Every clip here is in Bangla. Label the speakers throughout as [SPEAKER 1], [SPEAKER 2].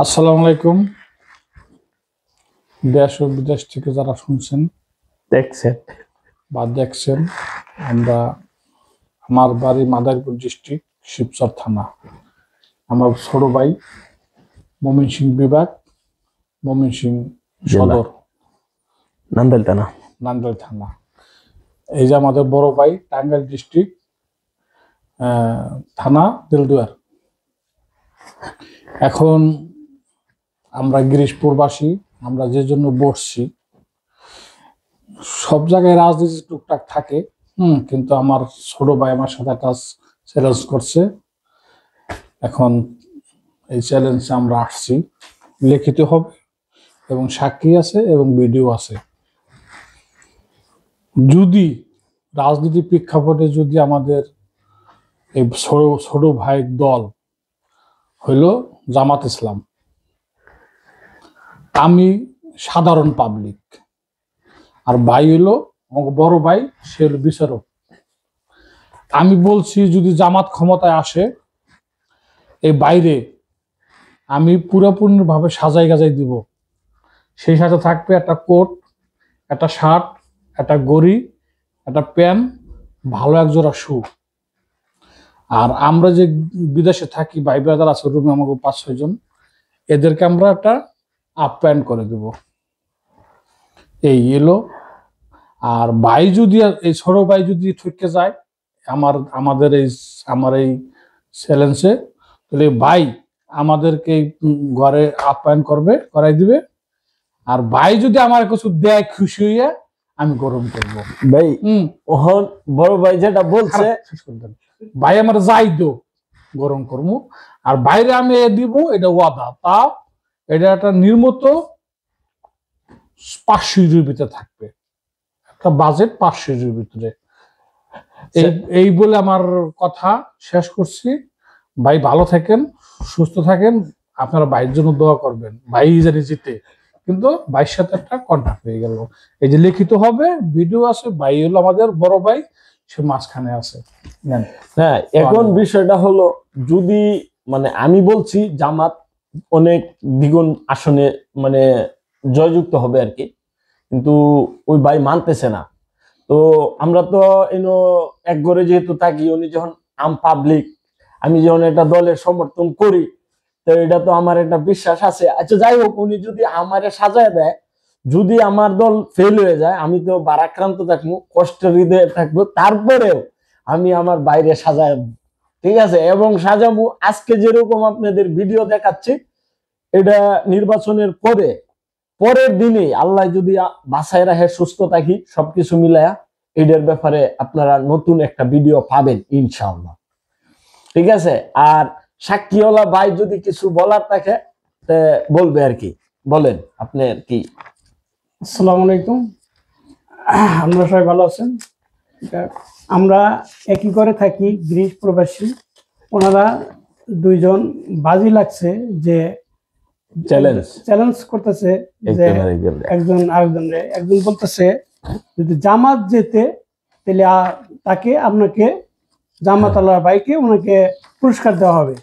[SPEAKER 1] আসসালামু আলাইকুম। দেশ ও বিদেশ থেকে যারা শুনছেন দেখছেন, আমরা আমার বাড়ি মাদারীপুর ডিস্ট্রিক্ট, শিবচর থানা। আমার ছোট ভাই ময়মনসিংহ বিভাগ, ময়মনসিংহ সদর, নান্দাইল থানা। এই যে আমাদের বড় ভাই টাঙ্গাইল ডিস্ট্রিক্ট, থানা দিলদুয়ার। এখন আমরা গিরিশপুরবাসী, আমরা যে জন্য বসছি, সব জায়গায় রাজনীতি টুকটাক থাকে, কিন্তু আমার ছোট ভাই আমার সাথে একটা চ্যালেঞ্জ করছে। এখন এই চ্যালেঞ্জে আমরা আসছি, লিখিত হবে এবং সাক্ষী আছে এবং ভিডিও আছে। যদি রাজনীতি প্রেক্ষাপটে যদি আমাদের এই ছোট ভাইয়ের দল হইল জামাত ইসলাম, আমি সাধারণ পাবলিক, আর ভাই হইল বড় ভাই, সে হলো বিচারক। আমি বলছি যদি জামাত ক্ষমতায় আসে, এই বাইরে আমি পুরোপুরিভাবে সাজাই গাজাই দিব। সেই সাথে থাকবে একটা কোট, একটা শার্ট, একটা গড়ি, একটা প্যান্ট, ভালো এক জোড়া শু। আর আমরা যে বিদেশে থাকি, ভাই ব্রাদার আছে রুমে আমাকে 5-6 জন, এদেরকে আমরা একটা আপ্যায়ন করে দেব। এই এলো। আর ভাই যদি, এই ছোট ভাই যদি ঠকে যায় আমার এই চ্যালেঞ্জে, তাহলে ভাই আমাদেরকে ঘরে আপ্যায়ন করাই দিবে। আর ভাই যদি আমার কিছু দেয়, খুশি হইয়া আমি গরম করবো।
[SPEAKER 2] ভাই বড় ভাই যেটা বলছে,
[SPEAKER 1] ভাই আমার যাই দো গরম করবো। আর বাইরে আমি দিব, এটা ওয়াদা। তা এটা একটা নির্মত 500 ইউরোর ভিতরে থাকবে, একটা বাজেট 500 ইউরোর ভিতরে। এই বলে আমার কথা শেষ করছি। ভাই ভালো থাকেন, সুস্থ থাকেন, আপনারা ভাইয়ের জন্য দোয়া করবেন, ভাই জানি জিতে। কিন্তু ভাইয়ের সাথে একটা কন্ট্যাক্ট হয়ে গেল, এই যে লিখিত হবে, ভিডিও আছে। ভাই হলো আমাদের বড় ভাই, সে মাঝখানে আছে।
[SPEAKER 2] হ্যাঁ, এখন বিষয়টা হলো, যদি আমি বলছি জামাত অনেক দ্বিগুণ আসনে জয়যুক্ত হবে আর কি, কিন্তু ওই ভাই মানতেছে না। তো আমরা তো এক ঘরে যেহেতু থাকি, উনি যখন পাবলিক, আমি যখন একটা দলের সমর্থন করি, তো এটা তো আমার একটা বিশ্বাস আছে। আচ্ছা যাই হোক, উনি যদি আমারে সাজায় দেয়, যদি আমার দল ফেল হয়ে যায়, আমি তো বারাক্রান্ত থাকবো, কষ্টের হৃদয়ে থাকবো, তারপরেও আমি আমার বাইরে সাজাবো, ঠিক আছে? এবং সাজাবো আজকে যেরকম আপনাদের ভিডিও দেখাচ্ছি, এটা নির্বাচনের পরের দিনে আল্লাহ যদি বাসায় রাখে, সুস্থ থাকি, সবকিছু মিলায়া, এটার ব্যাপারে আপনারা নতুন একটা ভিডিও পাবেন ইনশাআল্লাহ, ঠিক আছে? আর সাক্ষীওয়ালা ভাই যদি কিছু বলার থাকে বলবে আর কি। বলেন আপনি আর কি।
[SPEAKER 3] আসসালামু আলাইকুম, আমরা সবাই ভালো আছেন? আমরা একই করে থাকি, গ্রিস প্রবাসী। ওনারা দুইজন বাজি লাগছে যে চ্যালেঞ্জ করতেছে, যে একজন আরেকজনের, একজন বলতেছে যদি জামাত যেতে, তাহলে তাকে আপনাকে জামাত আল্লাহ ভাইকে ওনাকে পুরস্কার দেওয়া হবে।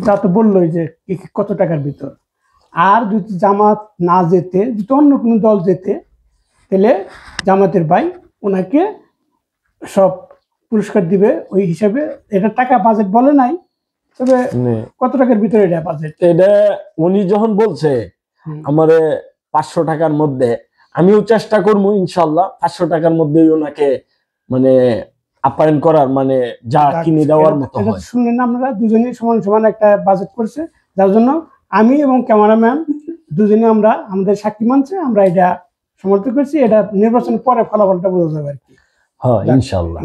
[SPEAKER 3] যা তো বললোই যে কত টাকার ভিতর। আর যদি জামাত না যেতে, যদি অন্য কোনো দল যেতে, তাহলে জামাতের ভাই ওনাকে সব পুরস্কার দিবে ওই হিসাবে। এটা টাকা বাজেট বলে নাই, তবে কত টাকার ভিতরে এটা বাজেট।
[SPEAKER 2] এটা উনি যখন বলছে আমারে 500 টাকার মধ্যে, আমিও চেষ্টা করবো ইনশাল্লাহ 500 টাকার মধ্যেই ওনাকে আপ্যায়ন করার, যা কিনে দেওয়ার মতো হয়।
[SPEAKER 3] শুনলেন, আমরা দুজনেই সমান সমান একটা বাজেট করছে, যার জন্য আমি এবং ক্যামেরাম্যান দুজনে আমরা আমাদের সাক্ষী মানছে, আমরা এটা সমর্থন করছি। এটা নির্বাচনের পরে ফলাফলটা বোঝা যাবে আর কি।
[SPEAKER 2] হ্যাঁ, ইনশাল্লাহ।